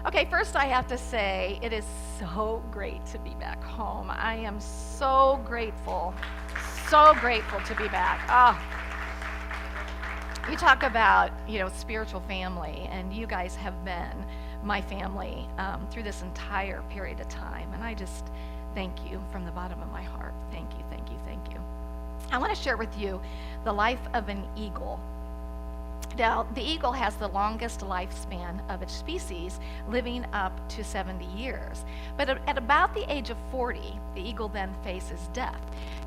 Okay, first I have to say it is so great to be back home. I am so grateful to be back. You talk about, spiritual family, and you guys have been my family through this entire period of time, and I just thank you from the bottom of my heart. Thank you, thank you, thank you. I want to share with you the life of an eagle. Now, the eagle has the longest lifespan of its species, living up to 70 years. But at about the age of 40, the eagle then faces death.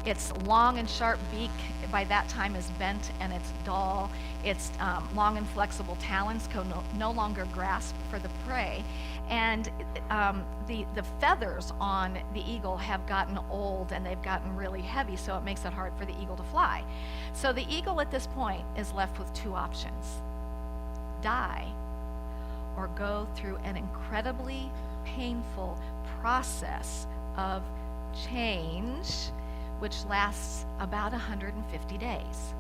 Its long and sharp beak by that time is bent and it's dull. Its long and flexible talons can no longer grasp for the prey. And the feathers on the eagle have gotten old and they've gotten really heavy, so it makes it hard for the eagle to fly. So the eagle at this point is left with two options: die or go through an incredibly painful process of change, which lasts about 150 days.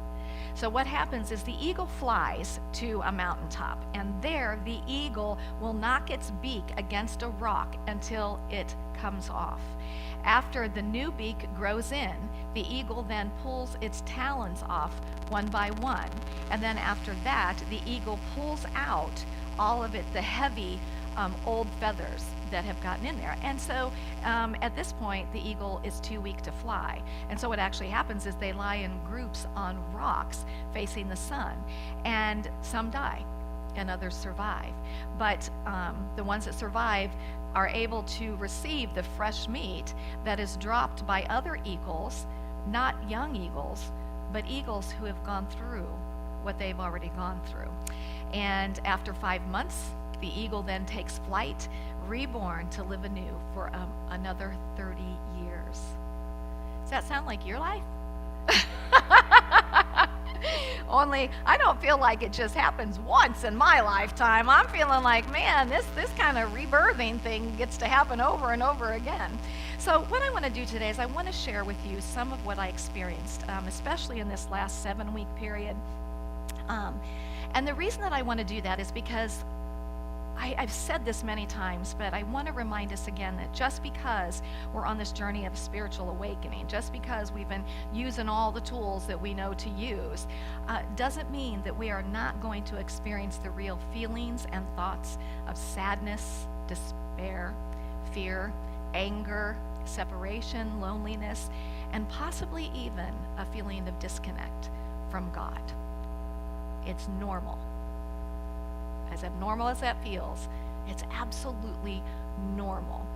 So what happens is the eagle flies to a mountaintop, and there the eagle will knock its beak against a rock until it comes off. After the new beak grows in, the eagle then pulls its talons off one by one, and then after that, the eagle pulls out all of the heavy old feathers that have gotten in there. And so at this point, the eagle is too weak to fly. And so what actually happens is they lie in groups on rocks facing the sun, and some die and others survive. But the ones that survive are able to receive the fresh meat that is dropped by other eagles, not young eagles, but eagles who have gone through what they've already gone through. And after 5 months, the eagle then takes flight, reborn to live anew for another 30 years. Does that sound like your life? Only I don't feel like it just happens once in my lifetime. I'm feeling like, man, this kind of rebirthing thing gets to happen over and over again. So what I want to do today is I want to share with you some of what I experienced, especially in this last 7-week period. And the reason that I want to do that is because I've said this many times, but I want to remind us again that just because we're on this journey of spiritual awakening, just because we've been using all the tools that we know to use, doesn't mean that we are not going to experience the real feelings and thoughts of sadness, despair, fear, anger, separation, loneliness, and possibly even a feeling of disconnect from God. It's normal. As abnormal as that feels, it's absolutely normal.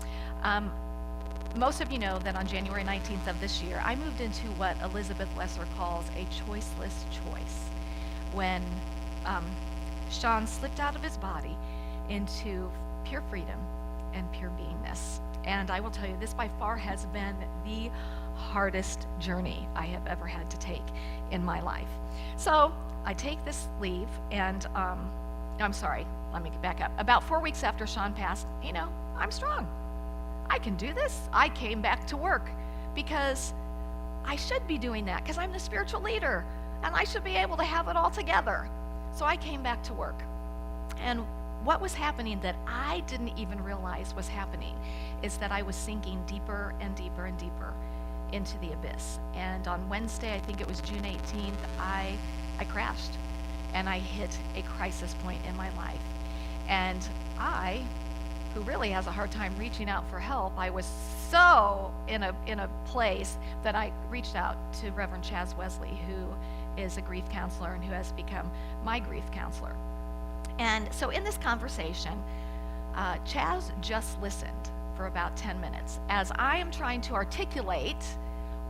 Most of you know that on January 19th of this year, I moved into what Elizabeth Lesser calls a choiceless choice, when Sean slipped out of his body into pure freedom and pure beingness. And I will tell you, this by far has been the hardest journey I have ever had to take in my life. So I take this leave, and I'm sorry, let me back up. About 4 weeks after Sean passed, I'm strong. I can do this. I came back to work because I should be doing that because I'm the spiritual leader and I should be able to have it all together. So I came back to work. And what was happening that I didn't even realize was happening is that I was sinking deeper and deeper and deeper into the abyss. And on Wednesday, I think it was June 18th, I crashed. And I hit a crisis point in my life. And I, who really has a hard time reaching out for help, I was so in a place that I reached out to Reverend Chaz Wesley, who is a grief counselor and who has become my grief counselor. And so in this conversation, Chaz just listened for about 10 minutes as I am trying to articulate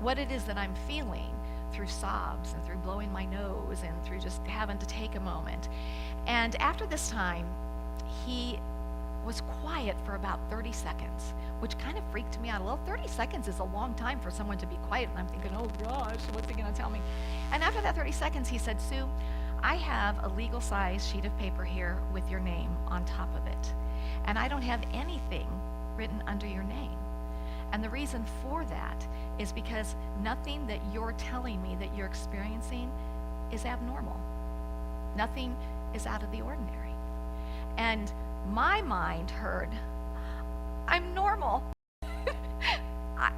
what it is that I'm feeling through sobs and through blowing my nose and through just having to take a moment. And after this time, he was quiet for about 30 seconds, which kind of freaked me out a little. 30 seconds is a long time for someone to be quiet, and I'm thinking, oh gosh, what's he gonna tell me? And after that 30 seconds, he said, Sue, I have a legal size sheet of paper here with your name on top of it, and I don't have anything written under your name. And the reason for that is because nothing that you're telling me that you're experiencing is abnormal. Nothing is out of the ordinary. And my mind heard, I'm normal.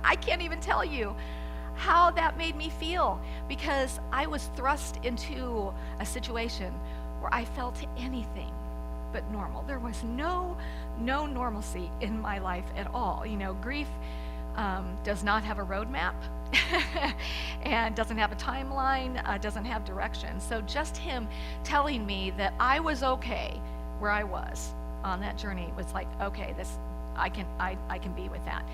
I can't even tell you how that made me feel, because I was thrust into a situation where I felt anything but normal. There was no normalcy in my life at all. Grief does not have a roadmap and doesn't have a timeline, doesn't have direction. So just him telling me that I was okay where I was on that journey was like, okay, this I can be with that.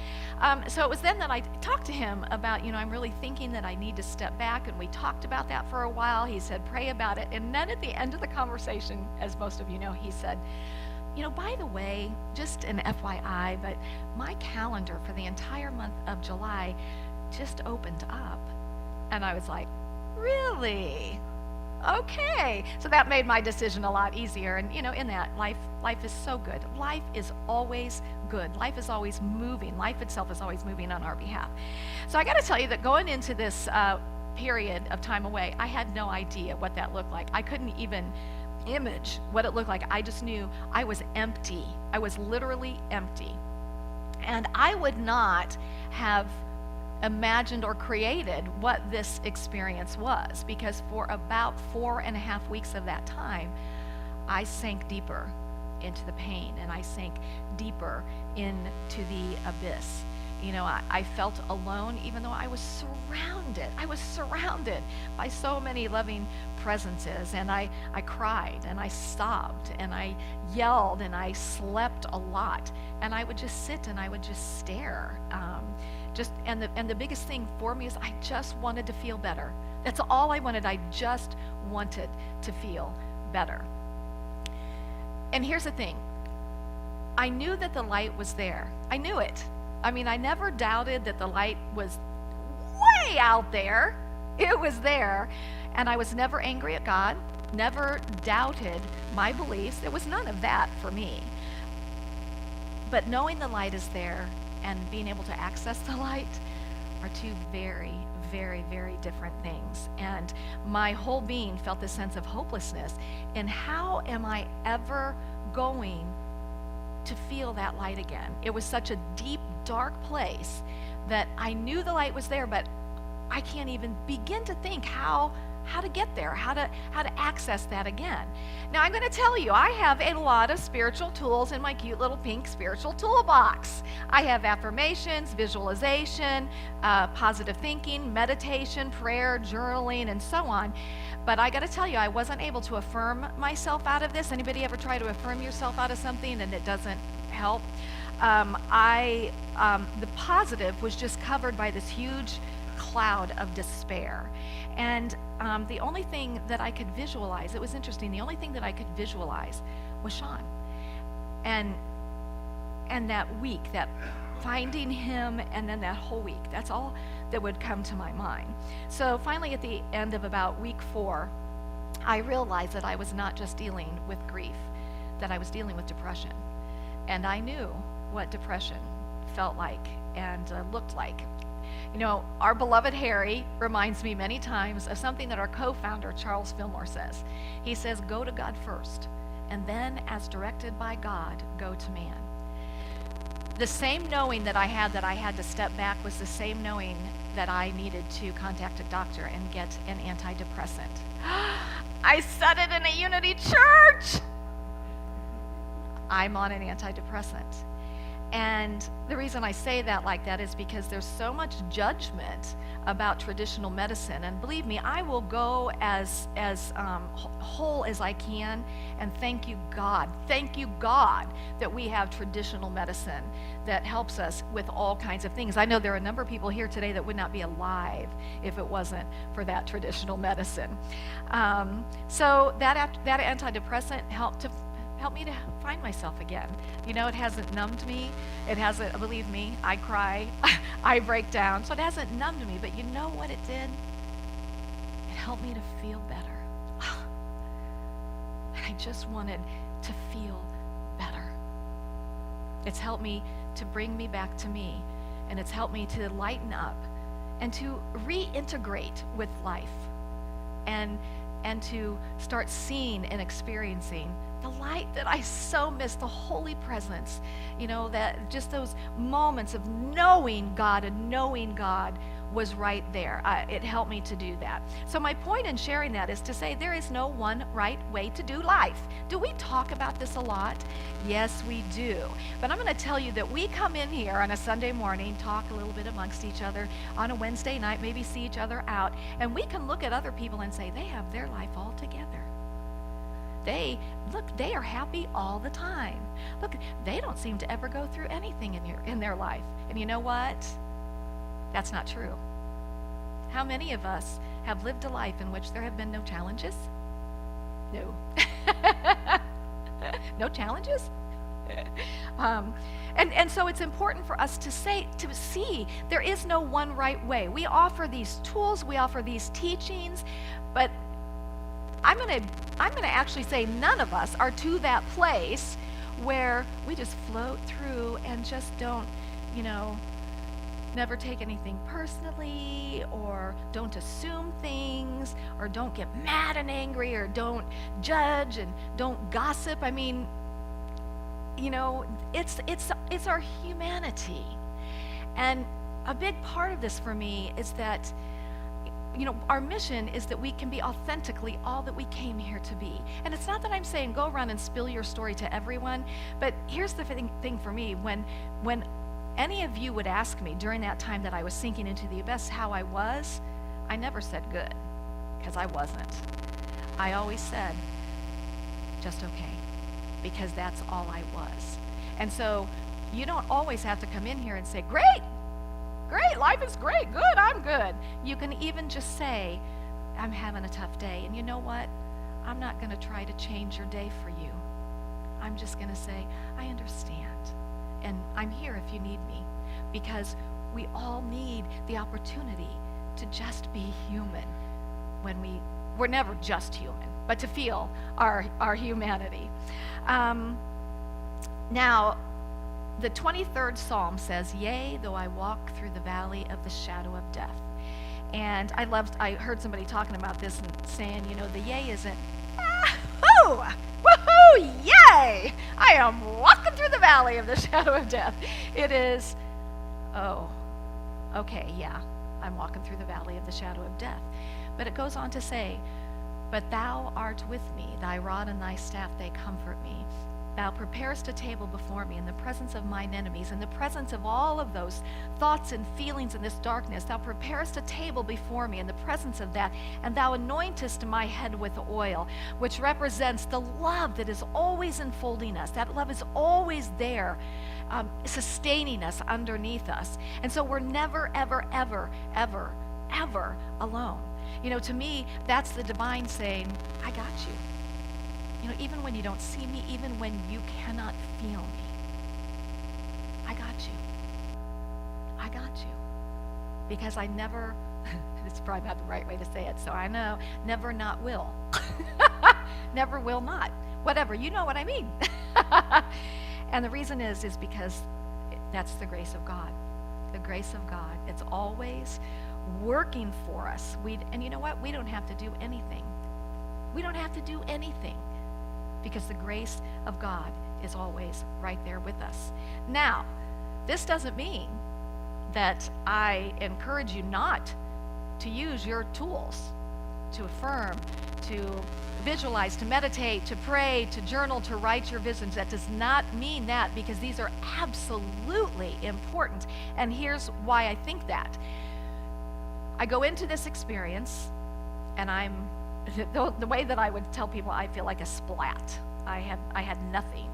So it was then that I talked to him about, I'm really thinking that I need to step back, and we talked about that for a while. He said, pray about it. And then at the end of the conversation, as most of you know, he said, by the way, just an FYI, but my calendar for the entire month of July just opened up. And I was like, really? Okay. So that made my decision a lot easier. And in that, life is so good. Life is always good. Life is always moving. Life itself is always moving on our behalf. So I got to tell you that going into this period of time away, I had no idea what that looked like. I couldn't even image what it looked like. I just knew I was empty. I was literally empty. And I would not have imagined or created what this experience was, because for about 4.5 weeks of that time, I sank deeper into the pain, and I sank deeper into the abyss. I felt alone, even though I was surrounded by so many loving presences, and I cried, and I sobbed, and I yelled, and I slept a lot, and I would just sit and I would just stare. And the biggest thing for me is I just wanted to feel better. That's all I wanted. I just wanted to feel better. And here's the thing. I knew that the light was there. I knew it. I mean, I never doubted that the light was way out there. It was there. And I was never angry at God, never doubted my beliefs. There was none of that for me. But knowing the light is there and being able to access the light are two very, very, very different things. And my whole being felt this sense of hopelessness. And how am I ever going to feel that light again? It was such a deep, dark place that I knew the light was there, but I can't even begin to think how to get there, how to access that again. Now, I'm going to tell you, I have a lot of spiritual tools in my cute little pink spiritual toolbox. I have affirmations, visualization, positive thinking, meditation, prayer, journaling, and so on. But I got to tell you, I wasn't able to affirm myself out of this. Anybody ever try to affirm yourself out of something and it doesn't help? The positive was just covered by this huge cloud of despair. And the only thing that I could visualize, it was interesting, the only thing that I could visualize was Sean. And that week, that finding him, and then that whole week, that's all that would come to my mind. So finally, at the end of about week 4, I realized that I was not just dealing with grief, that I was dealing with depression. And I knew what depression felt like and looked like. Our beloved Harry reminds me many times of something that our co-founder, Charles Fillmore, says. He says, go to God first, and then, as directed by God, go to man. The same knowing that I had to step back was the same knowing that I needed to contact a doctor and get an antidepressant. I said it in a Unity church! I'm on an antidepressant. And the reason I say that like that is because there's so much judgment about traditional medicine. And believe me, I will go as whole as I can. And thank you, God that we have traditional medicine that helps us with all kinds of things. I know there are a number of people here today that would not be alive if it wasn't for that traditional medicine. So that antidepressant helped me to find myself again. It hasn't numbed me. It hasn't, believe me, I cry, I break down. So it hasn't numbed me, but you know what it did? It helped me to feel better. And I just wanted to feel better. It's helped me to bring me back to me, and it's helped me to lighten up and to reintegrate with life and and to start seeing and experiencing the light that I so miss, the holy presence, that just those moments of knowing God and knowing God was right there. It helped me to do that. So my point in sharing that is to say there is no one right way to do life. Do we talk about this a lot? Yes, we do. But I'm going to tell you that we come in here on a Sunday morning, talk a little bit amongst each other, on a Wednesday night, maybe see each other out, and we can look at other people and say they have their life all together. They are happy all the time. Look, they don't seem to ever go through anything in their life. And you know what? That's not true. How many of us have lived a life in which there have been no challenges? No. No challenges? And so it's important for us to see there is no one right way. We offer these tools, we offer these teachings, but I'm going to actually say none of us are to that place where we just float through and just don't, never take anything personally, or don't assume things, or don't get mad and angry, or don't judge and don't gossip. I mean, it's our humanity. And a big part of this for me is that our mission is that we can be authentically all that we came here to be. And it's not that I'm saying go around and spill your story to everyone, but here's the thing for me. When any of you would ask me during that time that I was sinking into the abyss how I was, I never said good, because I wasn't. I always said just okay, because that's all I was. And so you don't always have to come in here and say, great, life is great, good, I'm good. You can even just say, I'm having a tough day. And you know what? I'm not going to try to change your day for you. I'm just going to say, I understand. And I'm here if you need me. Because we all need the opportunity to just be human when we're never just human, but to feel our humanity. Now, the 23rd Psalm says, yea, though I walk through the valley of the shadow of death. And I heard somebody talking about this and saying, the yea isn't, woohoo, yay! I am walking through the valley of the shadow of death. It is, oh, okay, yeah, I'm walking through the valley of the shadow of death. But it goes on to say, but thou art with me, thy rod and thy staff, they comfort me. Thou preparest a table before me in the presence of mine enemies, in the presence of all of those thoughts and feelings in this darkness. Thou preparest a table before me in the presence of that, and thou anointest my head with oil, which represents the love that is always enfolding us. That love is always there, sustaining us underneath us. And so we're never, ever, ever, ever, ever alone. To me, that's the divine saying, I got you. Even when you don't see me, even when you cannot feel me, I got you. I got you. Because I never, it's probably not the right way to say it, so I know, never not will. Never will not. Whatever, you know what I mean. And the reason is because that's the grace of God. The grace of God. It's always working for us. And you know what? We don't have to do anything. We don't have to do anything. Because the grace of God is always right there with us. Now, this doesn't mean that I encourage you not to use your tools to affirm, to visualize, to meditate, to pray, to journal, to write your visions. That does not mean that, because these are absolutely important. And here's why I think that. I go into this experience, and the way that I would tell people, I feel like a splat. I had nothing.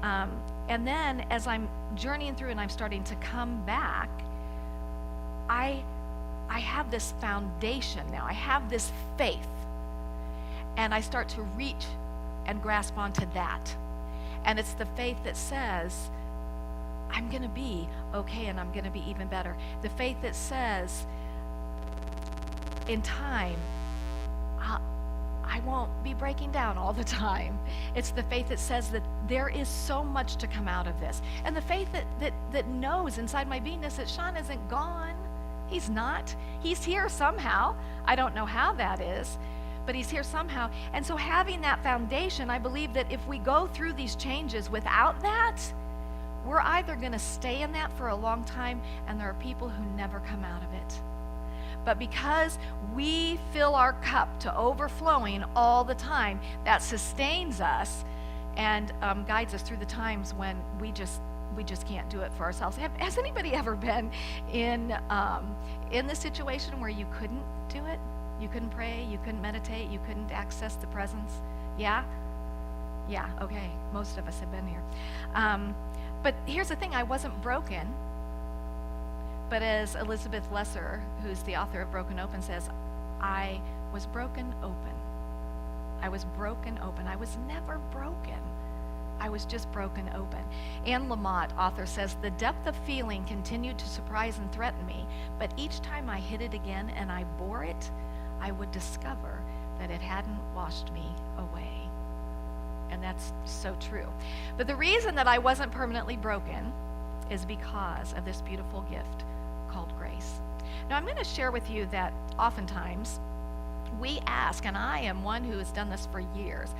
And then as I'm journeying through and I'm starting to come back, I have this foundation now. I have this faith. And I start to reach and grasp onto that. And it's the faith that says, I'm going to be okay and I'm going to be even better. The faith that says, in time, I won't be breaking down all the time. It's the faith that says that there is so much to come out of this. And the faith that knows inside my beingness that Sean isn't gone. He's not. He's here somehow. I don't know how that is. but he's here somehow. And so having that foundation, I believe that if we go through these changes without that, we're either going to stay in that for a long time, and there are people who never come out of it. But because we fill our cup to overflowing all the time, that sustains us and guides us through the times when we just can't do it for ourselves. Has anybody ever been in the situation where you couldn't do it? You couldn't pray, you couldn't meditate, you couldn't access the presence? Yeah? Yeah, okay. Most of us have been here. But here's the thing, I wasn't broken. But as Elizabeth Lesser, who's the author of Broken Open, says, I was broken open. I was broken open. I was never broken. I was just broken open. Anne Lamott, author, says, the depth of feeling continued to surprise and threaten me, but each time I hit it again and I bore it, I would discover that it hadn't washed me away. And that's so true. But the reason that I wasn't permanently broken is because of this beautiful gift called grace. Now, I'm going to share with you that oftentimes we ask, and I am one who has done this for years,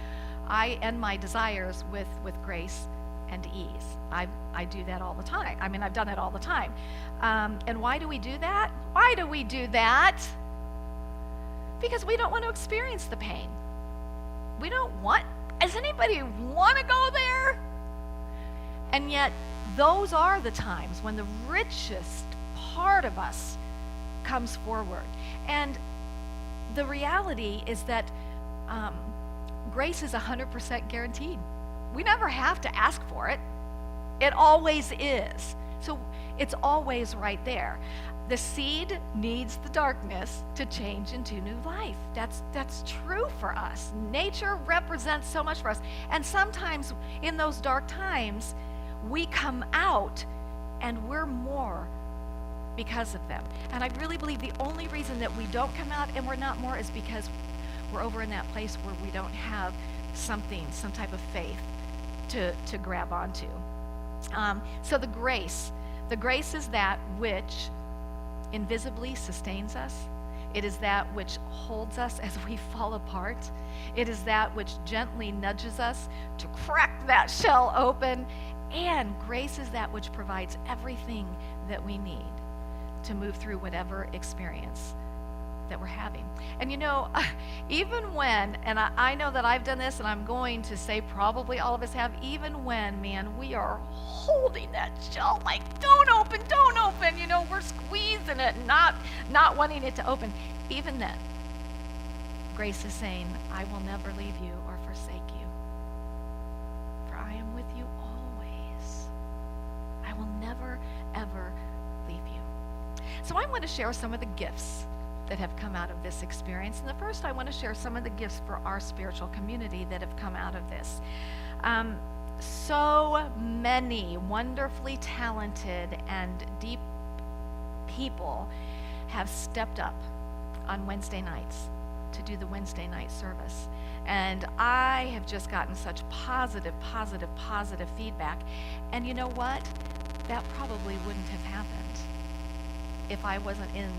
I end my desires with grace and ease. I do that all the time. I mean, I've done it all the time. And why do we do that? Why do we do that? Because we don't want to experience the pain. Does anybody want to go there? And yet, those are the times when the richest part of us comes forward. And the reality is that grace is 100% guaranteed. We never have to ask for it. It always is. So it's always right there. The seed needs the darkness to change into new life. That's true for us. Nature represents so much for us. And sometimes in those dark times, we come out and we're more because of them. And I really believe the only reason that we don't come out and we're not more is because we're over in that place where we don't have some type of faith to grab onto. So the grace is that which invisibly sustains us. It is that which holds us as we fall apart. It is that which gently nudges us to crack that shell open. And grace is that which provides everything that we need to move through whatever experience that we're having. And even when, and I know that I've done this, and I'm going to say probably all of us have, even when, man, we are holding that shell like, don't open, we're squeezing it, not wanting it to open. Even then, grace is saying, I will never leave you or forsake you, for I am with you always. I will never, ever leave you. So I want to share some of the gifts that have come out of this experience. And the first, I want to share some of the gifts for our spiritual community that have come out of this. So many wonderfully talented and deep people have stepped up on Wednesday nights to do the Wednesday night service. And I have just gotten such positive feedback. And you know what? That probably wouldn't have happened if I wasn't in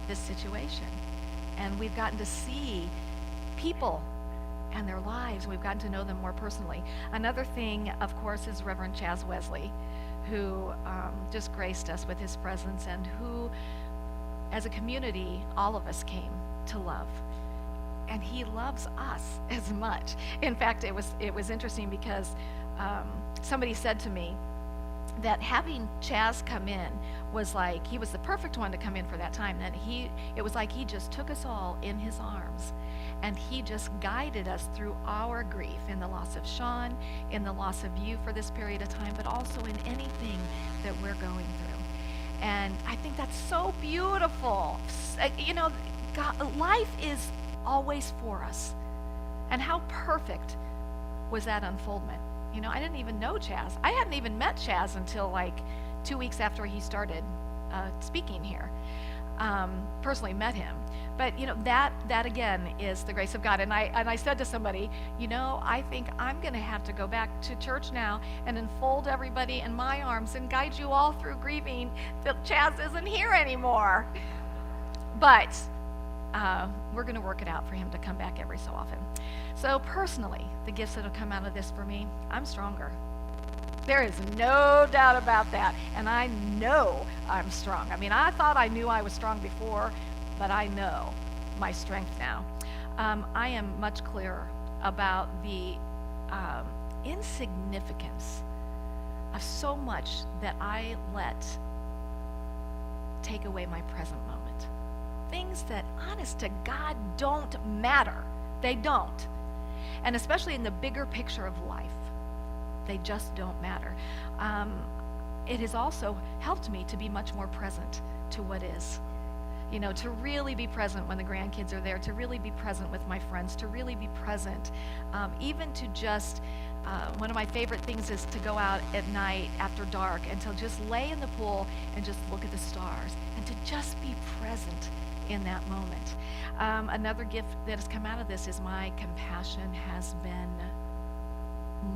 this situation. And we've gotten to see people and their lives. We've gotten to know them more personally. Another thing, of course, is Reverend Chaz Wesley, who just graced us with his presence, and who, as a community, all of us came to love. And he loves us as much. In fact, it was interesting because somebody said to me that having Chaz come in was like, he was the perfect one to come in for that time. That it was like he just took us all in his arms, and he just guided us through our grief, in the loss of Sean, in the loss of you for this period of time, but also in anything that we're going through. And I think that's so beautiful. God, life is always for us. And how perfect was that unfoldment? I didn't even know Chaz. I hadn't even met Chaz until like 2 weeks after he started speaking here. Personally met him. But that again is the grace of God. And I said to somebody, I think I'm going to have to go back to church now and enfold everybody in my arms and guide you all through grieving that Chaz isn't here anymore. But we're going to work it out for him to come back every so often. So personally, the gifts that will come out of this for me, I'm stronger. There is no doubt about that. And I know I'm strong. I mean, I thought I knew I was strong before, but I know my strength now. I am much clearer about the insignificance of so much that I let take away my present moment. Things that, honest to God, don't matter. They don't. And especially in the bigger picture of life, they just don't matter. It has also helped me to be much more present to what is. You know, to really be present when the grandkids are there, to really be present with my friends, to really be present, even to just, one of my favorite things is to go out at night after dark and to just lay in the pool and just look at the stars and to just be present in that moment. Another gift that has come out of this is my compassion has been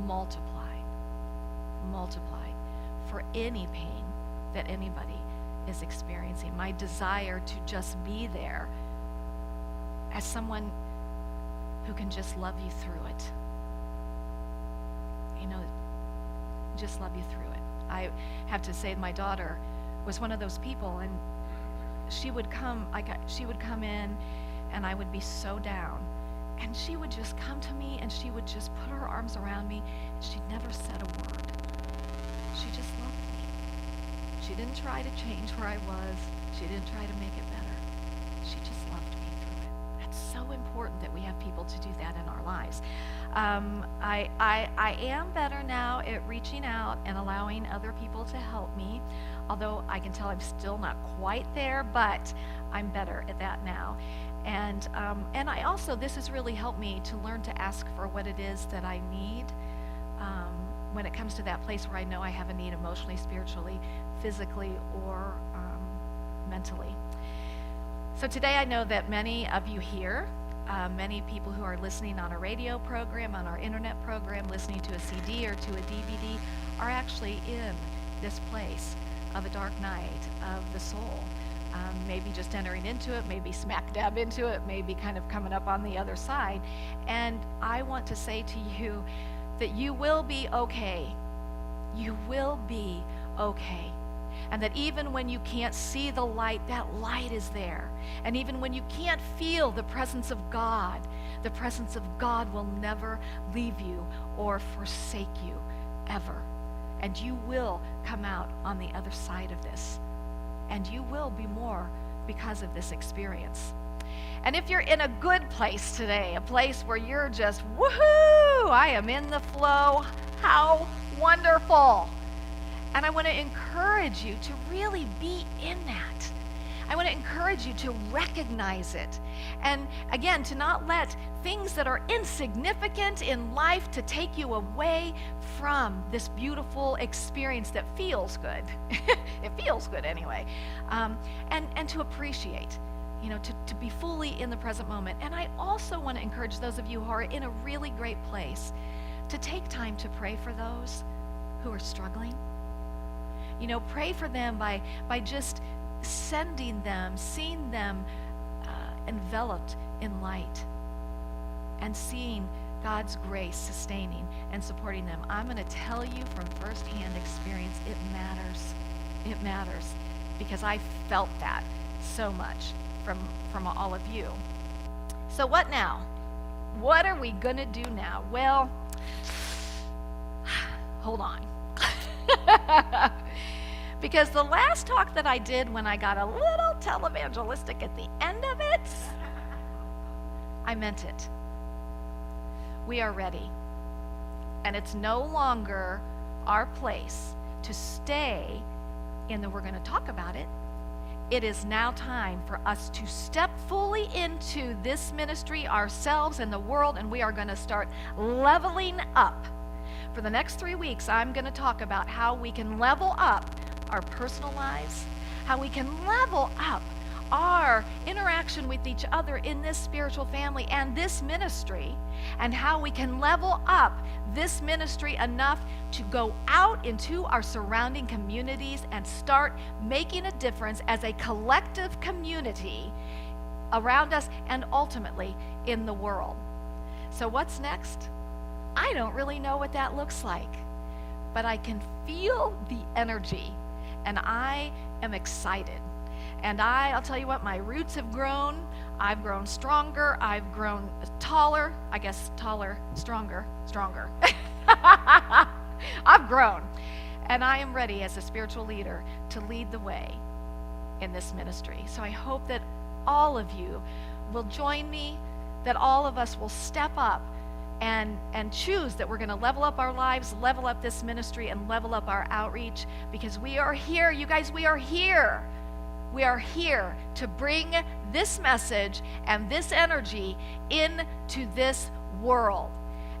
multiplied for any pain that anybody is experiencing. My desire to just be there as someone who can just love you through it. You know, just love you through it. I have to say my daughter was one of those people, and she would come in and I would be so down, and she would just come to me and she would just put her arms around me, and she never said a word. She just loved me. She didn't try to change where I was. She didn't try to make it better. She just loved me through it. That's so important that we have people to do that in our lives. I am better now at reaching out and allowing other people to help me, although I can tell I'm still not quite there, but I'm better at that now. And I also, this has really helped me to learn to ask for what it is that I need when it comes to that place where I know I have a need emotionally, spiritually, physically, or mentally. So today I know that many of you here, many people who are listening on a radio program, on our internet program, listening to a CD or to a DVD, are actually in this place of a dark night of the soul. Maybe just entering into it, maybe smack dab into it, maybe kind of coming up on the other side. And I want to say to you that you will be okay. You will be okay. And that even when you can't see the light, that light is there. And even when you can't feel the presence of God will never leave you or forsake you, ever. And you will come out on the other side of this. And you will be more because of this experience. And if you're in a good place today, a place where you're just, woohoo, I am in the flow, how wonderful. And I want to encourage you to really be in that. I want to encourage you to recognize it. And again, to not let things that are insignificant in life to take you away from this beautiful experience that feels good. It feels good anyway. And to appreciate, you know, to be fully in the present moment. And I also want to encourage those of you who are in a really great place to take time to pray for those who are struggling. You know, pray for them by just sending them, seeing them enveloped in light, and seeing God's grace sustaining and supporting them. I'm going to tell you from firsthand experience, it matters. It matters, because I felt that so much from all of you. So what now? What are we going to do now? Well, hold on. Because the last talk that I did when I got a little televangelistic at the end of it, I meant it. We are ready. And it's no longer our place to stay in the we're going to talk about it. It is now time for us to step fully into this ministry ourselves and the world, and we are going to start leveling up. For the next 3 weeks, I'm going to talk about how we can level up our personal lives, how we can level up our interaction with each other in this spiritual family and this ministry, and how we can level up this ministry enough to go out into our surrounding communities and start making a difference as a collective community around us, and ultimately in the world. So what's next? I don't really know what that looks like, but I can feel the energy, and I am excited. And I'll tell you what, my roots have grown. I've grown stronger. I've grown taller. I guess taller, stronger. I've grown. And I am ready as a spiritual leader to lead the way in this ministry. So I hope that all of you will join me, that all of us will step up and choose that we're going to level up our lives, level up this ministry, and level up our outreach, because we are here. You guys, we are here. We are here to bring this message and this energy into this world.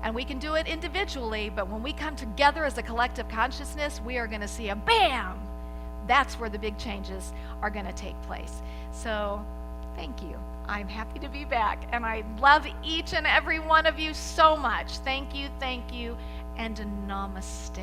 And we can do it individually, but when we come together as a collective consciousness, we are going to see a bam! That's where the big changes are going to take place. So, thank you. I'm happy to be back, and I love each and every one of you so much. Thank you, and namaste.